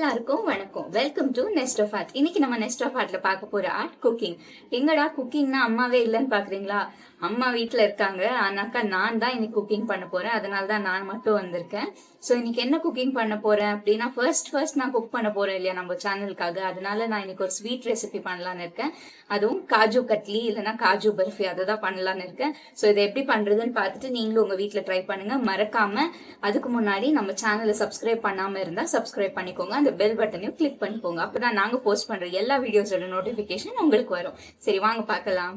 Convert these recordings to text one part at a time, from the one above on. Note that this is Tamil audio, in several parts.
எல்லாருக்கும் வணக்கம். Welcome to next of Art. இன்னைக்கு நம்ம நெஸ்ட் ஆஃப் ஆர்ட்ல பார்க்க போற ஆர்ட் குக்கிங். எங்கடா குக்கிங்னா அம்மாவே இல்லைன்னு பாக்குறீங்களா? அம்மா வீட்டுல இருக்காங்க, ஆனாக்கா நான் தான் இன்னைக்கு குக்கிங் பண்ண போறேன். அதனாலதான் நான் மட்டும் வந்திருக்கேன். ஸோ இன்னைக்கு என்ன குக்கிங் பண்ண போறேன் அப்படின்னா, ஃபர்ஸ்ட் நான் குக் பண்ண போறேன் இல்லையா நம்ம சேனலுக்காக. அதனால நான் இன்னைக்கு ஒரு ஸ்வீட் ரெசிபி பண்ணலான்னு இருக்கேன். அதுவும் காஜு கட்லி இல்லைன்னா காஜு பர்ஃபி அதை தான் பண்ணலான்னு இருக்கேன். ஸோ இதை எப்படி பண்றதுன்னு பார்த்துட்டு நீங்களும் உங்க வீட்டுல ட்ரை பண்ணுங்க. மறக்காம அதுக்கு முன்னாடி நம்ம சேனலை சப்ஸ்கிரைப் பண்ணாம இருந்தா சப்ஸ்கிரைப் பண்ணிக்கோங்க. அந்த பெல் பட்டனையும் கிளிக் பண்ணிக்கோங்க. அப்பதான் நாங்க போஸ்ட் பண்ற எல்லா வீடியோஸோட நோட்டிபிகேஷன் உங்களுக்கு வரும். சரி வாங்க பார்க்கலாம்.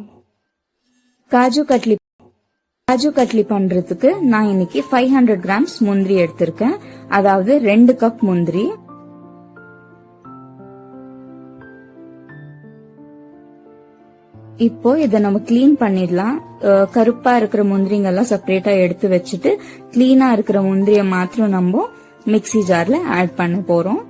காஜு கட்லி பண்றதுக்கு நான் இன்னைக்கு 500 கிராம்ஸ் முந்திரி எடுத்திருக்கேன். அதாவது 2 கப் முந்திரி. இப்போ இத நம்ம கிளீன் பண்ணிடலாம். கருப்பா இருக்கிற முந்திரிங்க எல்லாம் செப்பரேட்டா எடுத்து வச்சுட்டு கிளீனா இருக்கிற முந்திரிய மாத்திரம் நம்ம மிக்ஸி ஜார்ல ஆட் பண்ண போறோம்.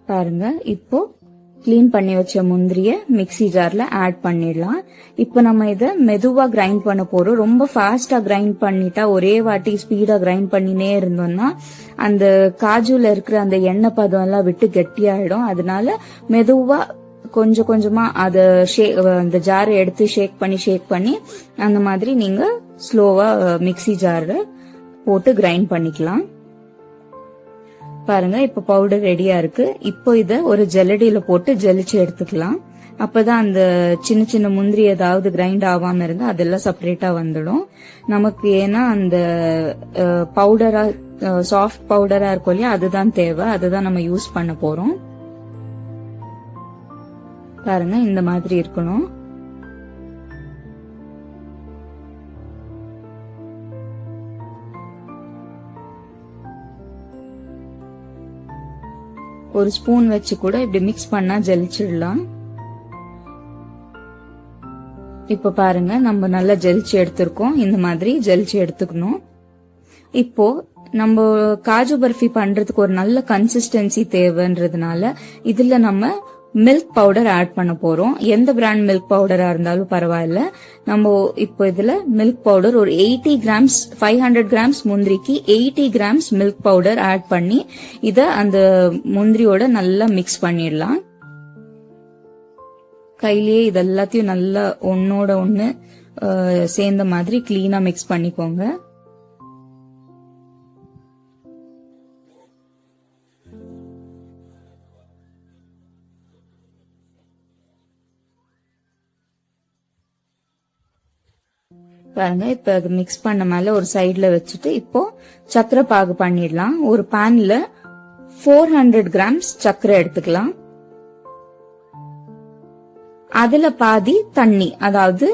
பாருங்க, இப்போ கிளீன் பண்ணி வச்ச முந்திரிய மிக்ஸி ஜார்ல ஆட் பண்ணிடலாம். இப்போ நம்ம இத மெதுவா கிரைண்ட் பண்ண போறோம். ரொம்ப ஃபாஸ்டா கிரைண்ட் பண்ணிட்டா, ஒரே வாட்டி ஸ்பீடா கிரைண்ட் பண்ணினே இருந்தோம்னா அந்த காஜுல இருக்கிற அந்த எண்ணெய் பதம் எல்லாம் விட்டு கெட்டியாயிடும். அதனால மெதுவா கொஞ்சம் கொஞ்சமா அந்த ஜாரை எடுத்து ஷேக் பண்ணி அந்த மாதிரி நீங்க ஸ்லோவா மிக்ஸி ஜார போட்டு கிரைண்ட் பண்ணிக்கலாம். பாருங்க, இப்ப பவுடர் ரெடியா இருக்கு. இப்போ இத ஒரு ஜல்லடியில போட்டு ஜலிச்சு எடுத்துக்கலாம். அப்பதான் அந்த சின்ன சின்ன முந்திரி ஏதாவது கிரைண்ட் ஆகாம இருந்தா அதெல்லாம் செப்பரேட்டா வந்துடும் நமக்கு. ஏன்னா அந்த பவுடரா சாஃப்ட் பவுடரா இருக்கும் இல்லையா, அதுதான் தேவை. அதுதான் நம்ம யூஸ் பண்ண போறோம். பாருங்க, இந்த மாதிரி இருக்கணும். ஒரு ஸ்பூன் வச்சு கூட இப்படி மிக்ஸ் பண்ணா ஜலிச்சிடலாம். இப்ப பாருங்க, நம்ம நல்லா ஜலிச்சு எடுத்திருக்கோம். இந்த மாதிரி ஜலிச்சு எடுத்துக்கணும். இப்போ நம்ம காஜு பர்ஃபி பண்றதுக்கு ஒரு நல்ல கன்சிஸ்டன்சி தேவைன்றதுனால இதுல நம்ம மில்க் பவுடர் ஆட் பண்ண போறோம். எந்த பிராண்ட் மில்க் பவுடரா இருந்தாலும் பரவாயில்ல. நம்ம இப்போ இதுல மில்க் பவுடர் ஒரு 80 கிராம்ஸ், 500 கிராம்ஸ் முந்திரிக்கு 80 கிராம்ஸ் மில்க் பவுடர் ஆட் பண்ணி இத அந்த முந்திரியோட நல்லா மிக்ஸ் பண்ணிடலாம். கையிலேயே இது எல்லாத்தையும் நல்லா ஒன்னோட ஒண்ணு சேர்ந்த மாதிரி கிளீனா மிக்ஸ் பண்ணிக்கோங்க. பாருங்க, இப்ப அது மிக்ஸ் பண்ண மேல ஒரு சைடுல வச்சுட்டு இப்போ சக்கரை பாகு பண்ணிடலாம். ஒரு பேன்ல 400 கிராம்ஸ் சக்கரை எடுத்துக்கலாம். அதுல பாதி தண்ணி, அதாவது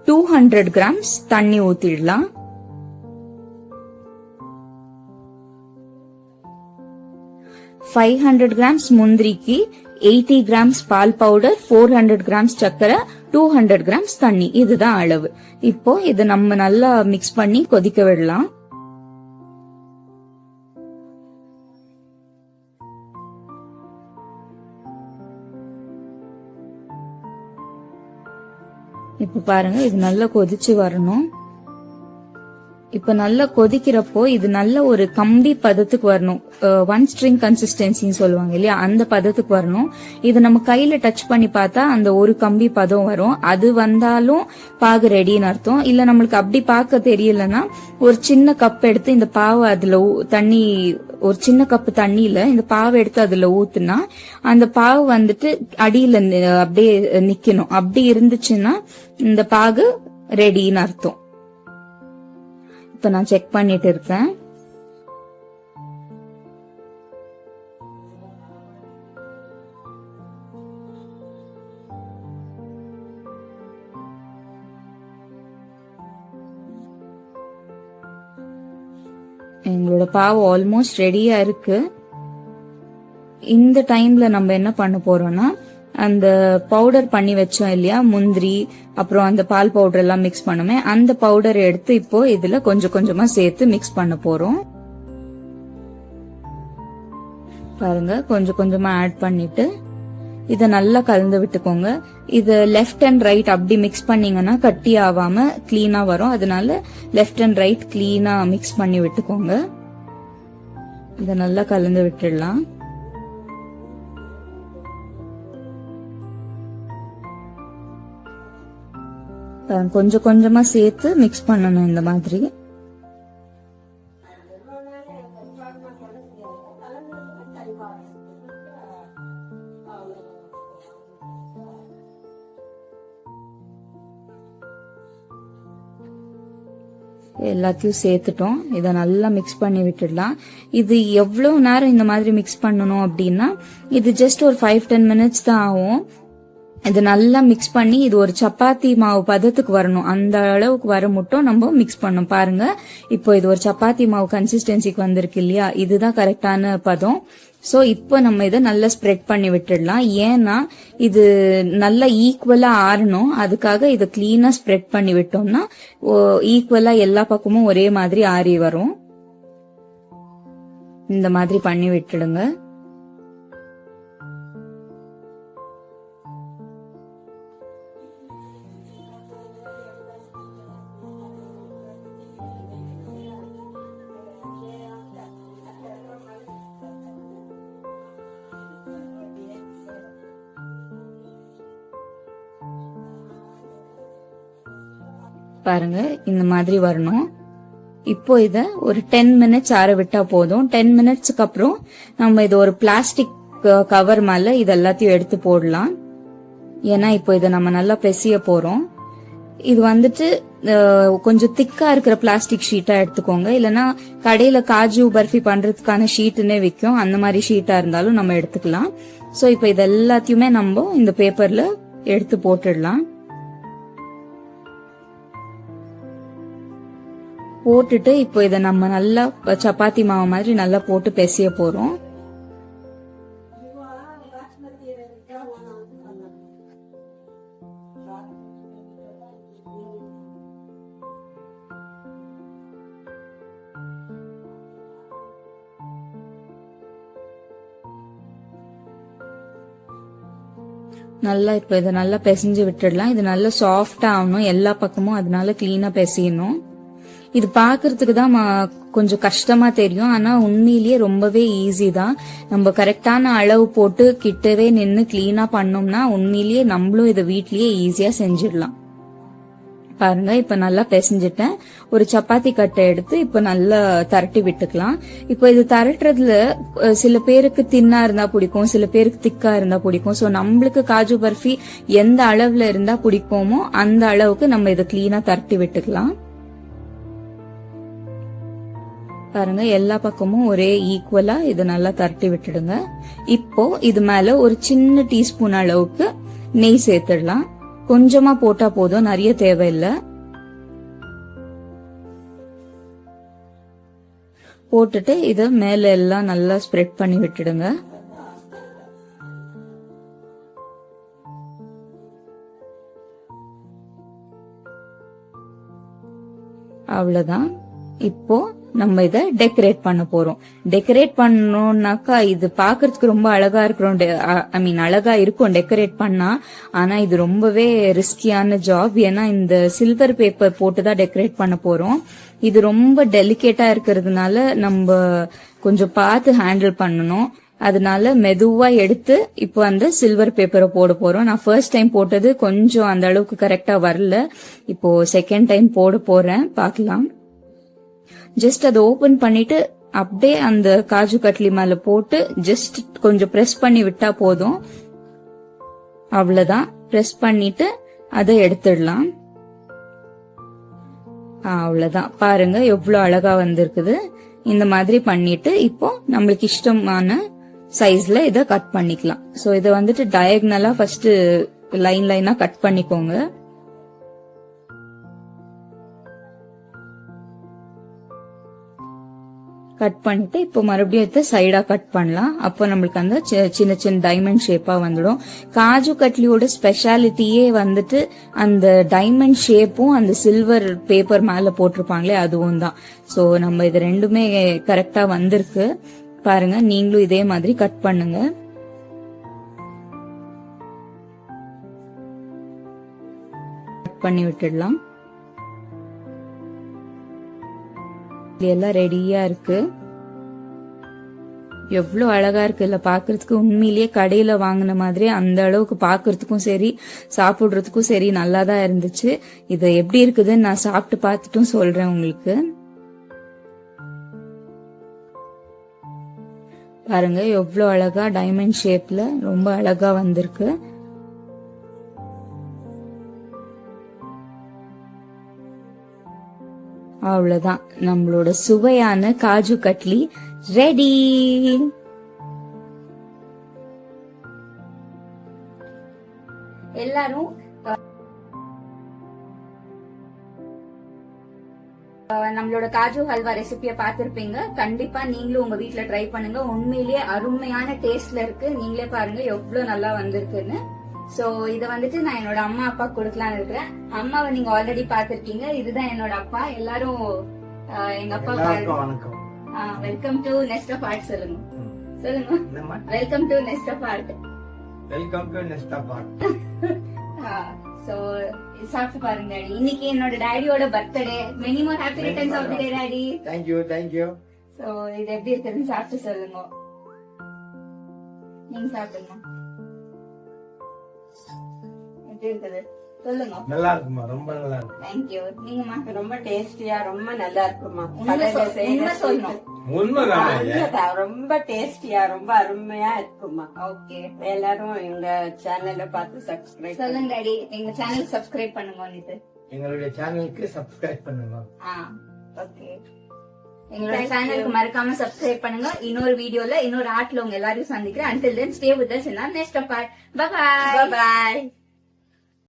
200 கிராம்ஸ் தண்ணி ஊத்திடலாம். $500 கிராம்ஸ் முந்திரிக்கு 80 கிராம்ஸ் பால் பவுடர், 400 கிராம்ஸ் சக்கரை, 200 கிராம்ஸ் தண்ணி. இதுதான் அளவு. இப்போ இதை நம்ம நல்லா மிக்ஸ் பண்ணி கொதிக்க விடலாம். இப்ப பாருங்க, இது நல்லா கொதிச்சு வரணும். இப்ப நல்லா கொதிக்கிறப்போ இது நல்ல ஒரு கம்பி பதத்துக்கு வரணும். 1 ஸ்ட்ரிங் கன்சிஸ்டன்சின்னு சொல்லுவாங்க இல்லையா, அந்த பதத்துக்கு வரணும். இது நம்ம கையில டச் பண்ணி பார்த்தா அந்த ஒரு கம்பி பதம் வரும். அது வந்தாலும் பாகு ரெடின்னு அர்த்தம். இல்ல நம்மளுக்கு அப்படி பார்க்க தெரியலன்னா ஒரு சின்ன கப் எடுத்து இந்த பாவை அதுல தண்ணி, ஒரு சின்ன கப்பு தண்ணியில இந்த பாவை எடுத்து அதுல ஊத்துனா அந்த பாவு வந்துட்டு அடியில அப்படியே நிக்கணும். அப்படி இருந்துச்சுன்னா இந்த பாகு ரெடின்னு அர்த்தம். இப்ப நான் செக் பண்ணிட்டு இருக்கேன். எங்களோட பாவு ஆல்மோஸ்ட் ரெடியா இருக்கு. இந்த டைம்ல நம்ம என்ன பண்ண போறோம்னா, அந்த பவுடர் பண்ணி வச்சோம் இல்லையா, முந்திரி அப்புறம் அந்த பால் பவுடர் எல்லாம் மிக்ஸ் பண்ணுமே, அந்த பவுடர் எடுத்து இப்போ இதுல கொஞ்சம் கொஞ்சமா சேர்த்து மிக்ஸ் பண்ண போறோம். பாருங்க, கொஞ்சம் கொஞ்சமா ஆட் பண்ணிட்டு இத நல்லா கலந்து விட்டுக்கோங்க. இது லெஃப்ட் அண்ட் ரைட் அப்படி மிக்ஸ் பண்ணீங்கன்னா கட்டி ஆகாம கிளீனா வரும். அதனால லெஃப்ட் அண்ட் ரைட் கிளீனா மிக்ஸ் பண்ணி விட்டுக்கோங்க. இத நல்லா கலந்து விட்டுடலாம். கொஞ்சம் கொஞ்சமா சேர்த்து மிக்ஸ் பண்ணணும் இந்த மாதிரி. எல்லாத்தையும் சேர்த்துட்டோம். இத நல்லா மிக்ஸ் பண்ணி விட்டுடலாம். இது எவ்வளவு நேரம் இந்த மாதிரி மிக்ஸ் பண்ணணும் அப்படின்னா இது ஜஸ்ட் ஒரு 5-10 மினிட்ஸ் தான் ஆகும். இது நல்லா மிக்ஸ் பண்ணி இது ஒரு சப்பாத்தி மாவு பதத்துக்கு வரணும். அந்த அளவுக்கு வர மட்டும் நம்ம மிக்ஸ் பண்ணணும். பாருங்க, இப்போ இது ஒரு சப்பாத்தி மாவு கன்சிஸ்டன்சிக்கு வந்திருக்கு இல்லையா, இதுதான் கரெக்டான பதம். சோ இப்போ நம்ம இதை நல்லா ஸ்ப்ரெட் பண்ணி விட்டுடலாம். ஏன்னா இது நல்லா ஈக்குவலா ஆறணும். அதுக்காக இதை கிளீனா ஸ்ப்ரெட் பண்ணி விட்டோம்னா ஈக்குவலா எல்லா பக்கமும் ஒரே மாதிரி ஆறி வரும். இந்த மாதிரி பண்ணி விட்டுடுங்க. பாருங்க, இந்த மாதிரி வரணும். இப்போ இத ஒரு 10 மினிட்ஸ் ஆற விட்டா போதும். 10 மினிட்ஸ்க்கு அப்புறம் நம்ம இது ஒரு பிளாஸ்டிக் கவர் மேல இது எல்லாத்தையும் எடுத்து போடலாம். ஏன்னா இப்போ இதை நம்ம நல்லா பிசைய போறோம். இது வந்துட்டு கொஞ்சம் திக்கா இருக்கிற பிளாஸ்டிக் ஷீட்டா எடுத்துக்கோங்க. இல்லனா கடையில காஜு பர்ஃபி பண்றதுக்கான ஷீட்டுன்னே விற்கும். அந்த மாதிரி ஷீட்டா இருந்தாலும் நம்ம எடுத்துக்கலாம். சோ இப்போ இது எல்லாத்தையுமே நம்ம இந்த பேப்பர்ல எடுத்து போட்டுடலாம். போட்டுட்டு இப்போ இத நம்ம நல்லா சப்பாத்தி மாவு மாதிரி நல்லா போட்டு பிசைய போறோம். நல்லா இப்போ இதை நல்லா பிசைஞ்சு விட்டுடலாம். இது நல்லா சாஃப்டா ஆகணும் எல்லா பக்கமும். அதனால கிளீனா பிசையணும். இது பாக்குறதுக்கு தான் கொஞ்சம் கஷ்டமா தெரியும். ஆனா உண்மையிலேயே ரொம்பவே ஈஸி தான். நம்ம கரெக்டான அளவு போட்டு கிட்டவே நின்னு கிளீனா பண்ணோம்னா உண்மையிலேயே நம்மளும் இதை வீட்லயே ஈஸியா செஞ்சிடலாம். பாருங்க, இப்ப நல்லா பிசைஞ்சிட்டேன். ஒரு சப்பாத்தி கட்டை எடுத்து இப்ப நல்லா தரட்டி விட்டுக்கலாம். இப்ப இது தரட்டுறதுல சில பேருக்கு தின்னா இருந்தா பிடிக்கும், சில பேருக்கு திக்கா இருந்தா பிடிக்கும். சோ நம்மளுக்கு காஜு பர்ஃபி எந்த அளவுல இருந்தா பிடிக்குமோ அந்த அளவுக்கு நம்ம இதை கிளீனா தரட்டி விட்டுக்கலாம். பாருங்க, எல்லா பக்கமும் ஒரே ஈக்குவலா இது நல்லா தரட்டி விட்டுடுங்க. இப்போ இது மேல ஒரு சின்ன டீஸ்பூன் அளவுக்கு நெய் சேர்த்துடலாம். கொஞ்சமா போட்டா போதும், நிறைய தேவையில்லை. போட்டுட்டு இத மேல எல்லாம் நல்லா ஸ்ப்ரெட் பண்ணி விட்டுடுங்க. அவ்வளவுதான். இப்போ நம்ம இத டெக்கரேட் பண்ண போறோம். டெக்கரேட் பண்ணோம்னாக்கா இது பாக்குறதுக்கு ரொம்ப அழகா இருக்கிறோம். அழகா இருக்கும் டெக்கரேட் பண்ணா. ஆனா இது ரொம்பவே ரிஸ்கியான ஜாப். ஏன்னா இந்த சில்வர் பேப்பர் போட்டுதான் டெக்கரேட் பண்ண போறோம். இது ரொம்ப டெலிகேட்டா இருக்கிறதுனால நம்ம கொஞ்சம் பார்த்து ஹேண்டில் பண்ணணும். அதனால மெதுவா எடுத்து இப்போ அந்த சில்வர் பேப்பரை போட போறோம். நான் ஃபர்ஸ்ட் டைம் போட்டது கொஞ்சம் அந்த அளவுக்கு கரெக்டா வரல. இப்போ செகண்ட் டைம் போட போறேன், பாக்கலாம். ஜஸ்ட் அதை ஓபன் பண்ணிட்டு அப்படியே அந்த காஜு கட்லி மேல போட்டு ஜஸ்ட் கொஞ்சம் பிரஸ் பண்ணி விட்டா போதும். அவ்வளவுதான். பிரஸ் பண்ணிட்டு அதை எடுத்துடலாம். அவ்வளவுதான். பாருங்க எவ்வளவு அழகா வந்திருக்குது. இந்த மாதிரி பண்ணிட்டு இப்போ நம்மளுக்கு இஷ்டமான சைஸ்ல இத கட் பண்ணிக்கலாம். சோ இத வந்துட்டு டயகனலா ஃபர்ஸ்ட் லைனா கட் பண்ணிக்கோங்க. கட் பண்ணிட்டு இப்போ மறுபடியும் சைடா கட் பண்ணலாம். அப்போ நம்மளுக்கு அந்த சின்ன சின்ன டைமண்ட் ஷேப்பா வந்துடும். காஜு கட்லியோட ஸ்பெஷாலிட்டியே வந்துட்டு அந்த டைமண்ட் ஷேப்பும் அந்த சில்வர் பேப்பர் மேல போட்டிருப்பாங்களே அதுவும் தான். சோ நம்ம இது ரெண்டுமே கரெக்டா வந்திருக்கு. பாருங்க, நீங்களும் இதே மாதிரி கட் பண்ணுங்க. பண்ணி விட்டுடலாம். எல்லாம் ரெடியா இருக்கு. எவ்வளவு அழகா இருக்கு இல்ல பாக்குறதுக்கு. உண்மையிலேயே கடையில வாங்கின மாதிரி அந்த அளவுக்கு பாக்குறதுக்கும் சரி சாப்பிடுறதுக்கும் சரி நல்லாதான் இருந்துச்சு. இது எப்படி இருக்குதுன்னு நான் சாப்பிட்டு பார்த்துட்டும் சொல்றேன் உங்களுக்கு. பாருங்க எவ்வளவு அழகா டைமண்ட் ஷேப்ல ரொம்ப அழகா வந்திருக்கு. அவ்வளவுதான், நம்மளோட சுவையான காஜு கட்லி ரெடி. எல்லாரும் நம்மளோட காஜு ஹல்வா ரெசிபிய பாத்திருப்பீங்க. கண்டிப்பா நீங்களும் உங்க வீட்ல ட்ரை பண்ணுங்க. உண்மையிலேயே அருமையான டேஸ்ட்ல இருக்கு. நீங்களே பாருங்க எவ்வளவு நல்லா வந்திருக்குன்னு. சோ இத வந்துட்டு நான் என்னோட அம்மா அப்பா கொடுக்கலான்னு இருக்கிறேன். அம்மாவை நீங்க ஆல்ரெடி பாத்திருக்கீங்க. இதுதான் என்னோட அப்பா. எல்லாரும் எங்க அப்பா வணக்கம். Welcome to next of art சொல்லுங்க. Welcome to next of art. Welcome to next of art. So சாப்பிட்டு பாருங்க டாடி. இன்னைக்கு என்னோட டாடியோட birthday. Many more happy returns of the day daddy. Thank you. So இது எப்படி இருக்குன்னு சாப்பிட்டு சொல்லுங்க. நீங்க சாப்பிடுங்க. எப்படி இருக்குது சொல்லுங்க. நல்லா இருக்குமா? ரொம்ப நல்லா இருக்கு. Thank you. நீங்கம்மா? ரொம்ப டேஸ்டியா ரொம்ப நல்லா இருக்குமா. உண்மைதான். ரொம்ப டேஸ்டியா ரொம்ப அருமையா இருக்குமா. ஓகே, எல்லாரும் எங்க சேனல்ல பார்த்து சப்ஸ்கிரைப் சொல்லுங்க டாடி. எங்க சேனல் சப்ஸ்கிரைப் பண்ணுங்க. எங்களுடைய சேனலுக்கு சப்ஸ்கிரைப் பண்ணுங்க. ஓகே, எங்களோட சேனலுக்கு மறக்காம சப்ஸ்கிரைப் பண்ணுங்க. இன்னொரு வீடியோல இன்னொரு ஆர்ட்ல உங்க எல்லாரையும் சந்திக்கிறேன். Until then, stay with us in our next part. Bye bye. Bye bye.